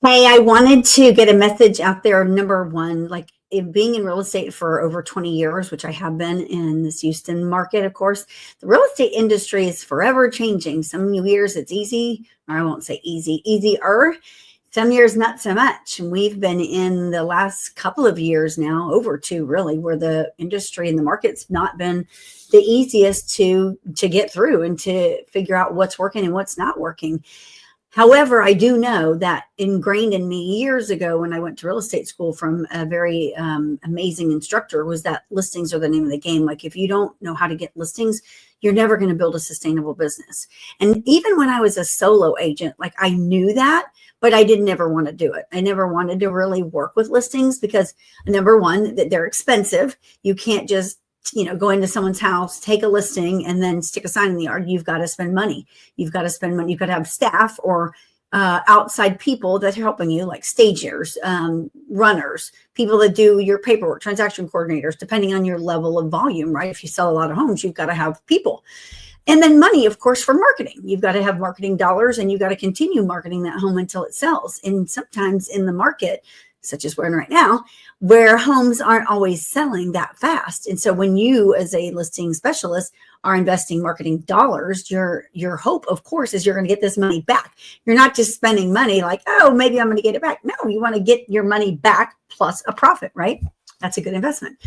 Hey, I wanted to get a message out there. Number one, being in real estate for over 20 years, which I have been in this Houston market, of course, the real estate industry is forever changing. Some years it's easy, or I won't say easy, easier. Some years not so much. And we've been in the last couple of years now, over two really, where the industry and the market's not been the easiest to get through and to figure out what's working and what's not working. However, I do know that ingrained in me years ago when I went to real estate school from a very amazing instructor was that listings are the name of the game. Like if you don't know how to get listings, you're never going to build a sustainable business. And even when I was a solo agent, like I knew that, but I didn't ever want to do it. I never wanted to really work with listings because number one, that they're expensive. You can't just go into someone's house, take a listing, and then stick a sign in the yard. You've got to spend money. You've got to spend money. You've got to have staff or outside people that are helping you, like stagers, runners, people that do your paperwork, transaction coordinators, depending on your level of volume, right? If you sell a lot of homes, you've got to have people. And then money, of course, for marketing. You've got to have marketing dollars and you've got to continue marketing that home until it sells. And sometimes in the market, such as we're in right now, where homes aren't always selling that fast. And so when you, as a listing specialist, are investing marketing dollars, your hope, of course, is you're going to get this money back. You're not just spending money like, oh, maybe I'm going to get it back. No, you want to get your money back plus a profit, right? That's a good investment.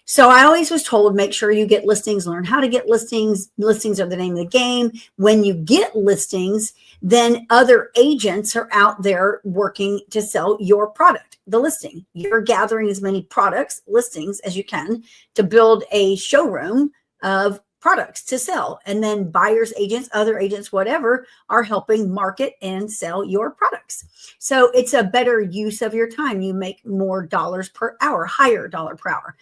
So I always was told, make sure you get listings, learn how to get listings. Listings are the name of the game. When you get listings, then other agents are out there working to sell your product, the listing. You're gathering as many products, listings as you can to build a showroom of products to sell. And then buyers, agents, other agents, whatever, are helping market and sell your products. So it's a better use of your time. You make more dollars per hour, higher dollar per hour.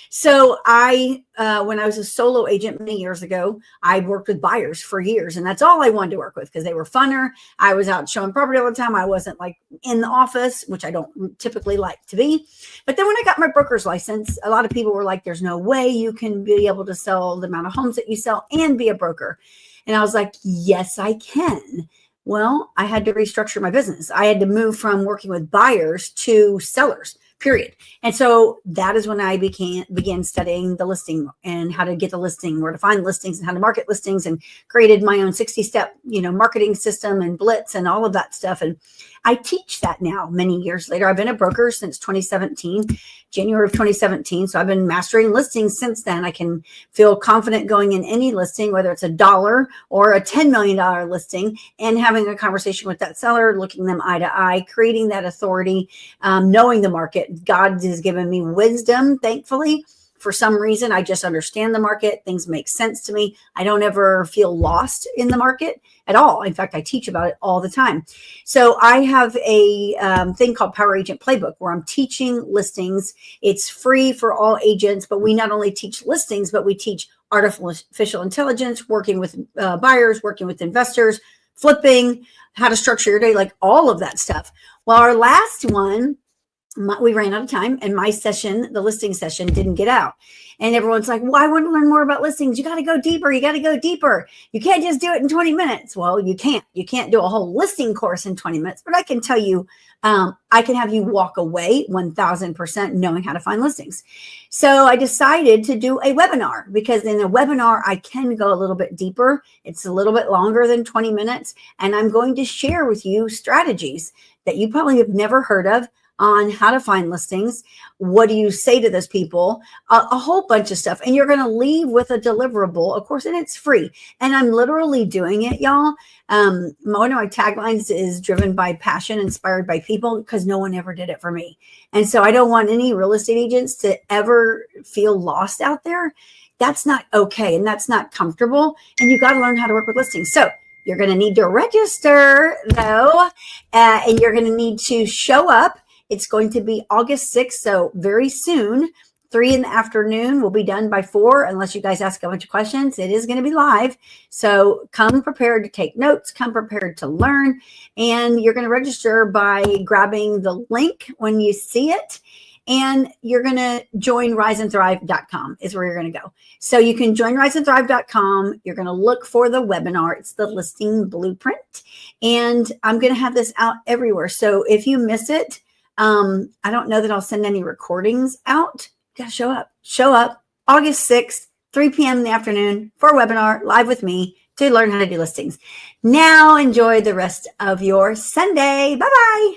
So when I was a solo agent many years ago, I worked with buyers for years, and that's all I wanted to work with because they were funner. I was out showing property all the time. I wasn't like in the office, which I don't typically like to be. But then when I got my broker's license, a lot of people were like, there's no way you can be able to sell the amount of homes that you sell and be a broker. And I was like, yes, I can. Well, I had to restructure my business. I had to move from working with buyers to sellers. Period. And so that is when I began studying the listing and how to get the listing, where to find listings and how to market listings, and created my own 60-step, marketing system and blitz and all of that stuff. And I teach that now many years later. I've been a broker since 2017, January of 2017. So I've been mastering listings since then. I can feel confident going in any listing, whether it's $1 or a $10 million listing, and having a conversation with that seller, looking them eye to eye, creating that authority, knowing the market. God has given me wisdom, thankfully. For some reason, I just understand the market. Things make sense to me. I don't ever feel lost in the market at all. In fact, I teach about it all the time. So I have a thing called Power Agent Playbook where I'm teaching listings. It's free for all agents, but we not only teach listings, but we teach artificial intelligence, working with buyers, working with investors, flipping, how to structure your day, like all of that stuff. Well, our last one, we ran out of time, and my session, the listing session, didn't get out. And everyone's like, well, I want to learn more about listings. You got to go deeper. You got to go deeper. You can't just do it in 20 minutes. Well, you can't. You can't do a whole listing course in 20 minutes, but I can tell you, I can have you walk away 1000% knowing how to find listings. So I decided to do a webinar, because in a webinar, I can go a little bit deeper. It's a little bit longer than 20 minutes. And I'm going to share with you strategies that you probably have never heard of on how to find listings. What do you say to those people? A whole bunch of stuff. And you're going to leave with a deliverable, of course, and it's free. And I'm literally doing it, y'all. One of my taglines is driven by passion, inspired by people, because no one ever did it for me. And so I don't want any real estate agents to ever feel lost out there. That's not okay. And that's not comfortable. And you got to learn how to work with listings. So you're going to need to register, though, and you're going to need to show up. It's going to be August 6th, so very soon. 3 in the afternoon. We'll be done by 4, unless you guys ask a bunch of questions. It is going to be live. So come prepared to take notes, come prepared to learn. And you're going to register by grabbing the link when you see it. and you're going to join riseandthrive.com is where you're going to go. So you can join riseandthrive.com. You're going to look for the webinar. It's the listing blueprint. And I'm going to have this out everywhere. So if you miss it, I don't know that I'll send any recordings out. You got to show up. Show up August 6th, 3 p.m. in the afternoon for a webinar live with me to learn how to do listings. Now enjoy the rest of your Sunday. Bye-bye.